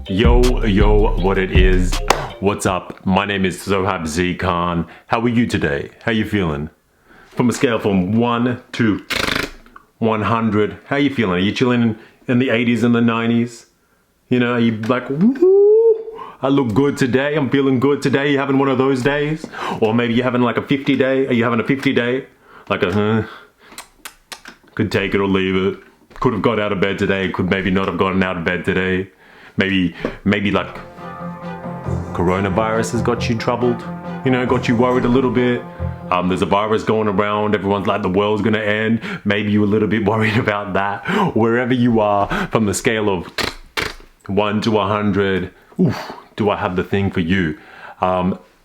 Yo, what it is? What's up? My name is Zohab Khan. How are you today? How you feeling? From a scale from 1 to 100, how you feeling? Are you chilling in the 80s and the 90s? You know, are you like, woo, I look good today, I'm feeling good today? You having one of those days? Or maybe you're having like a 50 day? Are you having a 50 day? Like a, could take it or leave it. Could have got out of bed today, could maybe not have gotten out of bed today. Maybe like coronavirus has got you troubled, you know, got you worried a little bit. There's a virus going around, everyone's like the world's gonna end. Maybe you're a little bit worried about that. Wherever you are, from the scale of 1 to 100, oof, do I have the thing for you?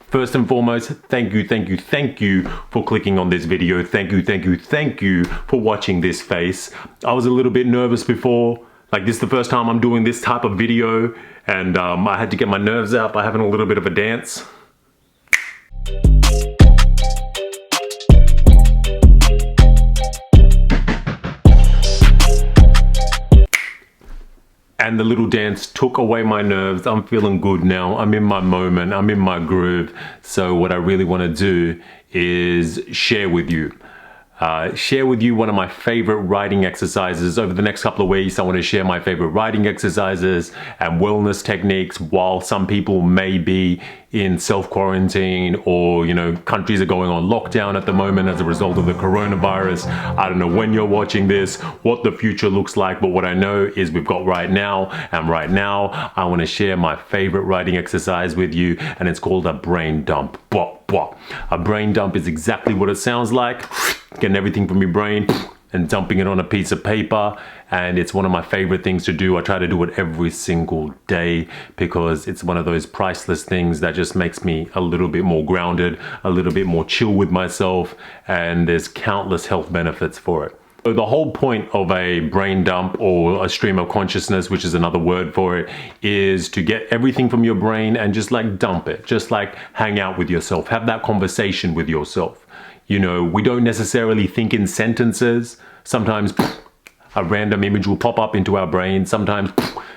First and foremost, thank you for clicking on this video. Thank you for watching this face. I was a little bit nervous before. Like, this is the first time I'm doing this type of video, and I had to get my nerves out by having a little bit of a dance. And the little dance took away my nerves. I'm feeling good now. I'm in my moment. I'm in my groove. So what I really want to do is share with you one of my favorite writing exercises. Over the next couple of weeks, I want to share my favorite writing exercises and wellness techniques while some people may be in self-quarantine, or, you know, countries are going on lockdown at the moment as a result of the coronavirus. I don't know when you're watching this, what the future looks like, but what I know is we've got right now, and right now I want to share my favorite writing exercise with you, and it's called a brain dump. A brain dump is exactly what it sounds like. Getting everything from your brain and dumping it on a piece of paper, and it's one of my favorite things to do. I try to do it every single day because it's one of those priceless things that just makes me a little bit more grounded, a little bit more chill with myself, and there's countless health benefits for it. So the whole point of a brain dump, or a stream of consciousness, which is another word for it, is to get everything from your brain and just like dump it, just like hang out with yourself, have that conversation with yourself. You know, we don't necessarily think in sentences. Sometimes a random image will pop up into our brain. Sometimes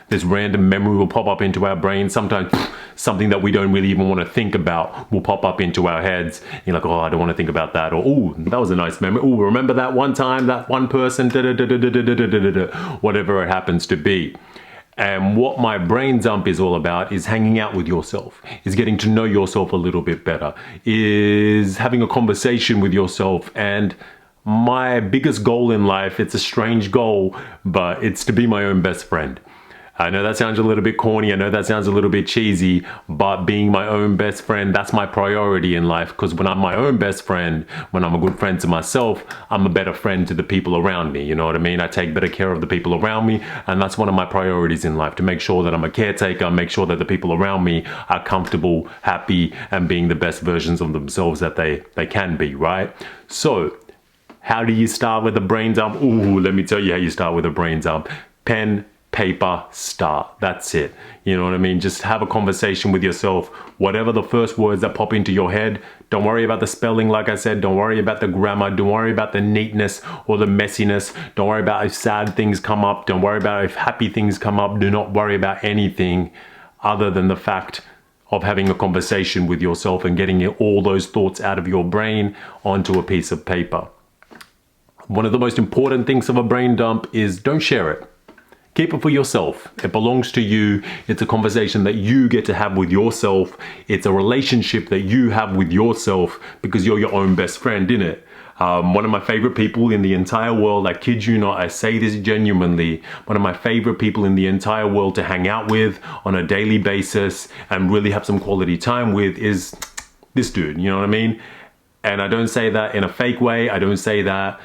this random memory will pop up into our brain. Sometimes something that we don't really even want to think about will pop up into our heads. You're like, oh, I don't want to think about that. Or, oh, that was a nice memory. Oh, remember that one time, that one person, whatever it happens to be. And what my brain dump is all about is hanging out with yourself, is getting to know yourself a little bit better, is having a conversation with yourself. And my biggest goal in life, it's a strange goal, but it's to be my own best friend. I know that sounds a little bit corny, I know that sounds a little bit cheesy, but being my own best friend, that's my priority in life. Because when I'm my own best friend, when I'm a good friend to myself, I'm a better friend to the people around me, you know what I mean? I take better care of the people around me, and that's one of my priorities in life, to make sure that I'm a caretaker, make sure that the people around me are comfortable, happy, and being the best versions of themselves that they can be, right? So, how do you start with a brain dump? Ooh, let me tell you how you start with a brain dump. Pen, paper, start. That's it. You know what I mean? Just have a conversation with yourself. Whatever the first words that pop into your head, don't worry about the spelling, like I said. Don't worry about the grammar. Don't worry about the neatness or the messiness. Don't worry about if sad things come up. Don't worry about if happy things come up. Do not worry about anything other than the fact of having a conversation with yourself and getting all those thoughts out of your brain onto a piece of paper. One of the most important things of a brain dump is don't share it. Keep it for yourself. It belongs to you. It's a conversation that you get to have with yourself. It's a relationship that you have with yourself because you're your own best friend, innit? One of my favorite people in the entire world, I kid you not, I say this genuinely, one of my favorite people in the entire world to hang out with on a daily basis and really have some quality time with is this dude, you know what I mean? And I don't say that in a fake way. I don't say that,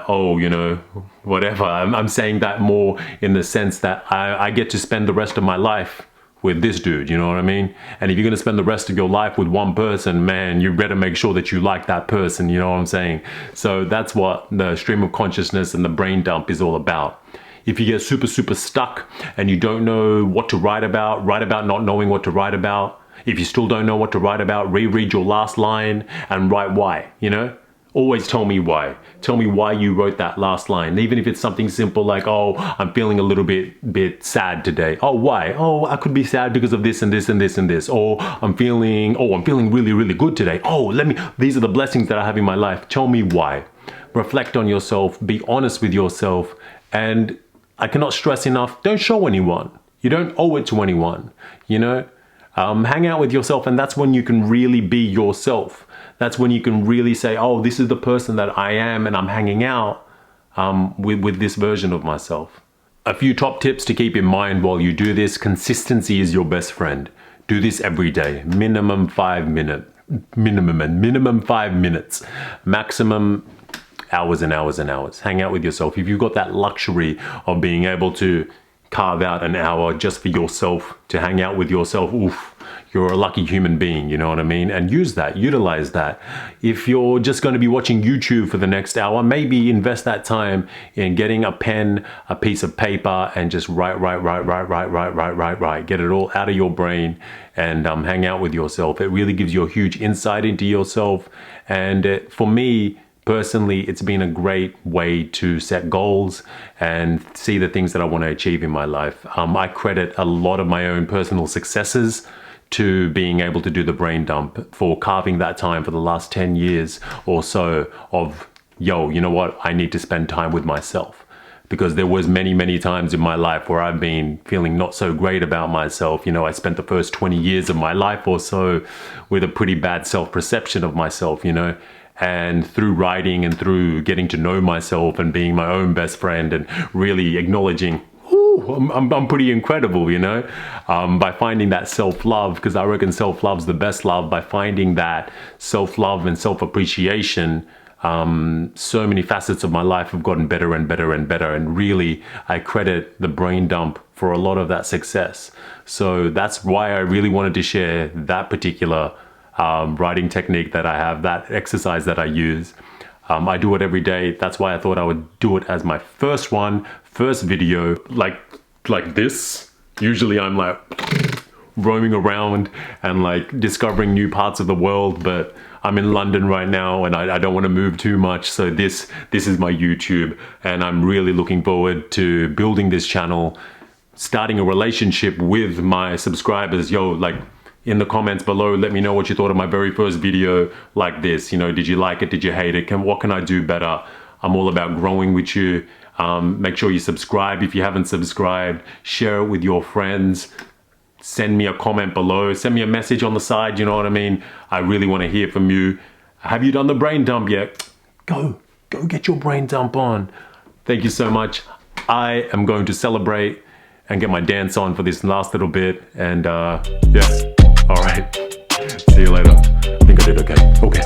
oh, you know, whatever. I'm saying that more in the sense that I get to spend the rest of my life with this dude, you know what I mean? And if you're gonna spend the rest of your life with one person, man, you better make sure that you like that person, you know what I'm saying? So that's what the stream of consciousness and the brain dump is all about. If you get super stuck and you don't know what to write about not knowing what to write about. If you still don't know what to write about, reread your last line and write why, you know? Always tell me why. Tell me why you wrote that last line. Even if it's something simple like, oh, I'm feeling a little bit sad today. Oh, why? Oh, I could be sad because of this and this and this and this. Or I'm feeling really, really good today. Oh, these are the blessings that I have in my life. Tell me why. Reflect on yourself. Be honest with yourself. And I cannot stress enough, don't show anyone. You don't owe it to anyone, you know? Hang out with yourself, and that's when you can really be yourself. That's when you can really say, oh, this is the person that I am, and I'm hanging out with this version of myself. A few top tips to keep in mind while you do this. Consistency is your best friend. Do this every day. Minimum 5 minutes. Minimum 5 minutes. Maximum hours and hours and hours. Hang out with yourself. If you've got that luxury of being able to carve out an hour just for yourself, to hang out with yourself, oof, you're a lucky human being, you know what I mean? And use that, utilize that. If you're just going to be watching YouTube for the next hour, maybe invest that time in getting a pen, a piece of paper, and just write. Get it all out of your brain and hang out with yourself. It really gives you a huge insight into yourself. And for me, personally, it's been a great way to set goals and see the things that I want to achieve in my life. I credit a lot of my own personal successes to being able to do the brain dump, for carving that time for the last 10 years or so of, yo, you know what? I need to spend time with myself. Because there was many times in my life where I've been feeling not so great about myself. You know, I spent the first 20 years of my life or so with a pretty bad self-perception of myself, you know. And through writing and through getting to know myself and being my own best friend and really acknowledging, I'm pretty incredible, you know, by finding that self-love, because I reckon self-love's the best love. By finding that self-love and self-appreciation, so many facets of my life have gotten better and better and better. And really, I credit the brain dump for a lot of that success. So that's why I really wanted to share that particular writing technique that I have, that exercise that I use. I do it every day. That's why I thought I would do it as my first video, like this. Usually I'm like roaming around and like discovering new parts of the world, but I'm in London right now and I don't want to move too much. So this is my YouTube, and I'm really looking forward to building this channel, starting a relationship with my subscribers. Yo, like, in the comments below, let me know what you thought of my very first video like this. You know, did you like it? Did you hate it? What can I do better? I'm all about growing with you. Make sure you subscribe if you haven't subscribed. Share it with your friends. Send me a comment below. Send me a message on the side, you know what I mean? I really want to hear from you. Have you done the brain dump yet? Go get your brain dump on. Thank you so much. I am going to celebrate and get my dance on for this last little bit. And yeah. All right, see you later. I think I did okay. Okay.